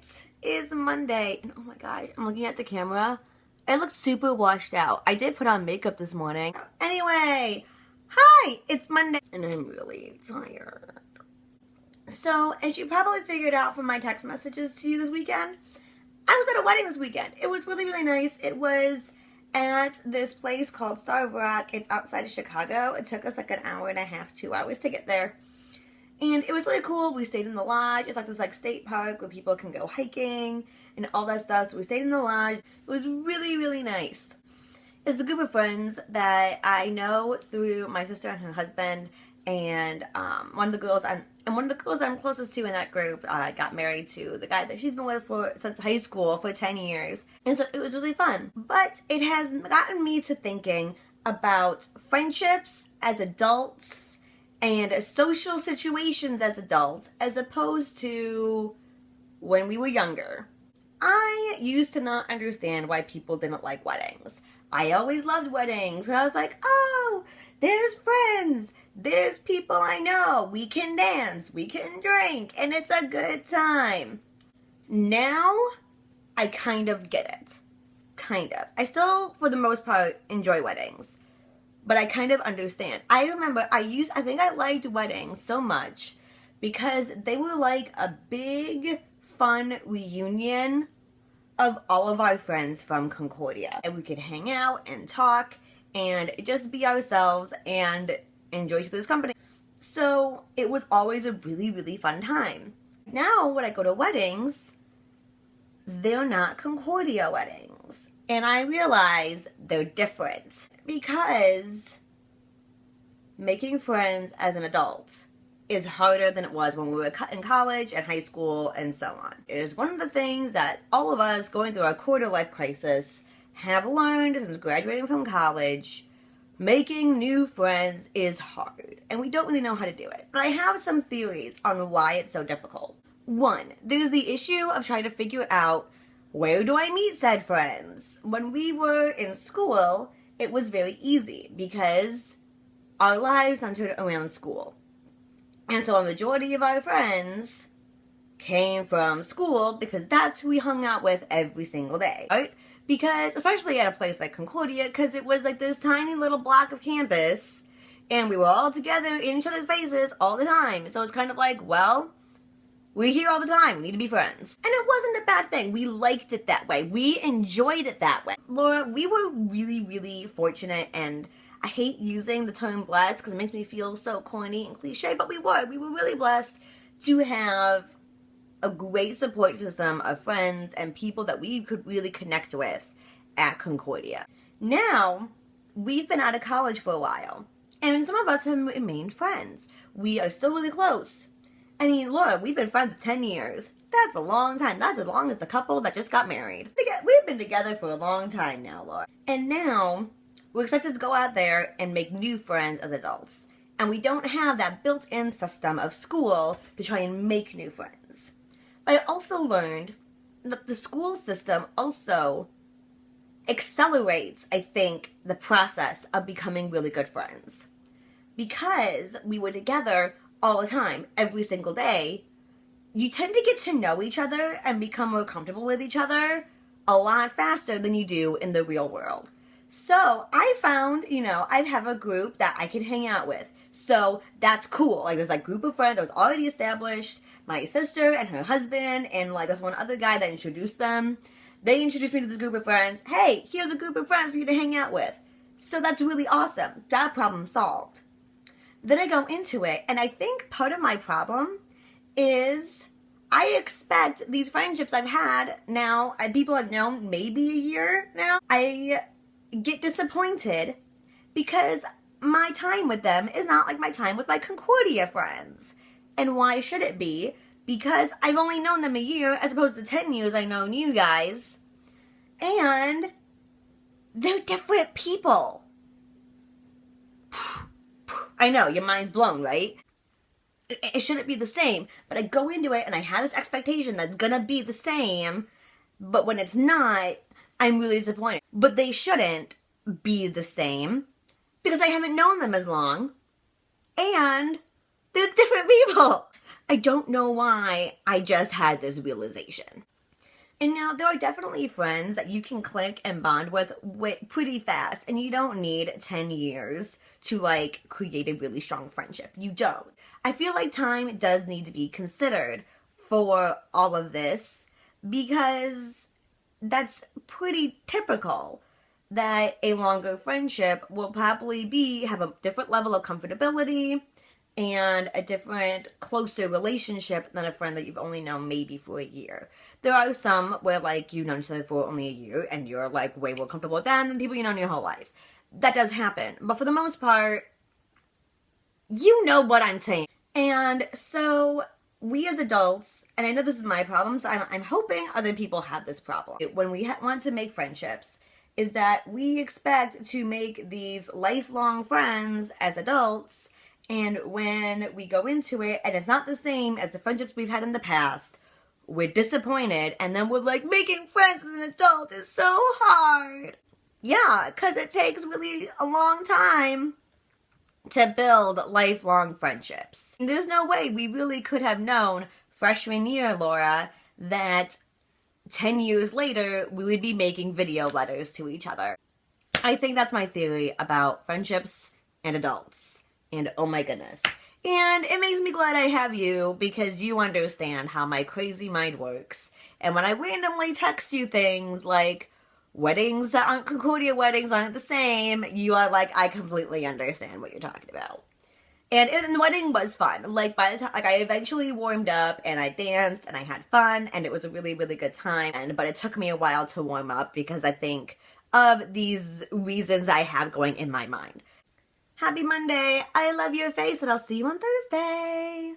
It is Monday, and oh my gosh, I'm looking at the camera. I looked super washed out. I did put on makeup this morning. Anyway, hi, it's Monday, and I'm really tired. So, as you probably figured out from my text messages to you this weekend, I was at a wedding this weekend. It was really, really nice. It was at this place called Star of Rock. It's outside of Chicago. It took us like an hour and a half, 2 hours to get there. And it was really cool. We stayed in the lodge. It's like this state park where people can go hiking and all that stuff. So we stayed in the lodge. It was really, really nice. It's a group of friends that I know through my sister and her husband, and one of the girls I'm closest to in that group got married to the guy that she's been with since high school for 10 years. And so it was really fun. But it has gotten me to thinking about friendships as adults and social situations as adults, as opposed to when we were younger. I used to not understand why people didn't like weddings. I always loved weddings. And I was like, oh, there's friends. There's people I know. We can dance. We can drink. And it's a good time. Now, I kind of get it. Kind of. I still, for the most part, enjoy weddings. But I kind of understand. I remember I think I liked weddings so much because they were like a big, fun reunion of all of our friends from Concordia. And we could hang out and talk and just be ourselves and enjoy each other's company. So it was always a really, really fun time. Now when I go to weddings, they're not Concordia weddings. And I realize they're different because making friends as an adult is harder than it was when we were in college and high school and so on. It is one of the things that all of us going through our quarter life crisis have learned since graduating from college. Making new friends is hard, and we don't really know how to do it. But I have some theories on why it's so difficult. One, there's the issue of trying to figure out, where do I meet said friends? When we were in school, it was very easy because our lives centered around school. And so a majority of our friends came from school because that's who we hung out with every single day, right? Because, especially at a place like Concordia, because it was like this tiny little block of campus, and we were all together in each other's faces all the time. So it's kind of like, well, we're here all the time. We need to be friends. And it wasn't a bad thing. We liked it that way. We enjoyed it that way. Laura, we were really, really fortunate, and I hate using the term blessed because it makes me feel so corny and cliche, but we were really blessed to have a great support system of friends and people that we could really connect with at Concordia. Now, we've been out of college for a while, and some of us have remained friends. We are still really close. I mean, Laura, we've been friends for 10 years. That's a long time. That's as long as the couple that just got married. We've been together for a long time now, Laura. And now, we're expected to go out there and make new friends as adults. And we don't have that built-in system of school to try and make new friends. But I also learned that the school system also accelerates, I think, the process of becoming really good friends. Because we were together all the time, every single day, you tend to get to know each other and become more comfortable with each other a lot faster than you do in the real world. So I found, I have a group that I can hang out with. So that's cool. Like, there's a group of friends that was already established. My sister and her husband and there's one other guy that introduced them. They introduced me to this group of friends. Hey, here's a group of friends for you to hang out with. So that's really awesome. That problem solved. Then I go into it, and I think part of my problem is I expect these friendships I've had now, people I've known maybe a year now, I get disappointed because my time with them is not like my time with my Concordia friends. And why should it be? Because I've only known them a year as opposed to 10 years I've known you guys. And they're different people. I know, your mind's blown, right? It shouldn't be the same. But I go into it and I have this expectation that's gonna be the same. But when it's not, I'm really disappointed. But they shouldn't be the same because I haven't known them as long. And they're different people. I don't know why I just had this realization. And now there are definitely friends that you can click and bond with pretty fast, and you don't need 10 years to like create a really strong friendship. You don't. I feel like time does need to be considered for all of this because that's pretty typical that a longer friendship will probably have a different level of comfortability and a different, closer relationship than a friend that you've only known maybe for a year. There are some where, like, you've known each other for only a year and you're, like, way more comfortable with them than people you've known your whole life. That does happen. But for the most part, you know what I'm saying. And so, we as adults, and I know this is my problem, so I'm hoping other people have this problem. When we want to make friendships, is that we expect to make these lifelong friends as adults, and when we go into it and it's not the same as the friendships we've had in the past, we're disappointed, and then we're like, making friends as an adult is so hard. Yeah, because it takes really a long time to build lifelong friendships. There's no way we really could have known freshman year, Laura, that 10 years later we would be making video letters to each other. I think that's my theory about friendships and adults. And oh my goodness. And it makes me glad I have you because you understand how my crazy mind works. And when I randomly text you things like weddings that aren't Concordia weddings aren't the same, you are like, I completely understand what you're talking about. And the wedding was fun. Like, by the time, like, I eventually warmed up and I danced and I had fun and it was a really, really good time. But it took me a while to warm up because I think of these reasons I have going in my mind. Happy Monday. I love your face and I'll see you on Thursday.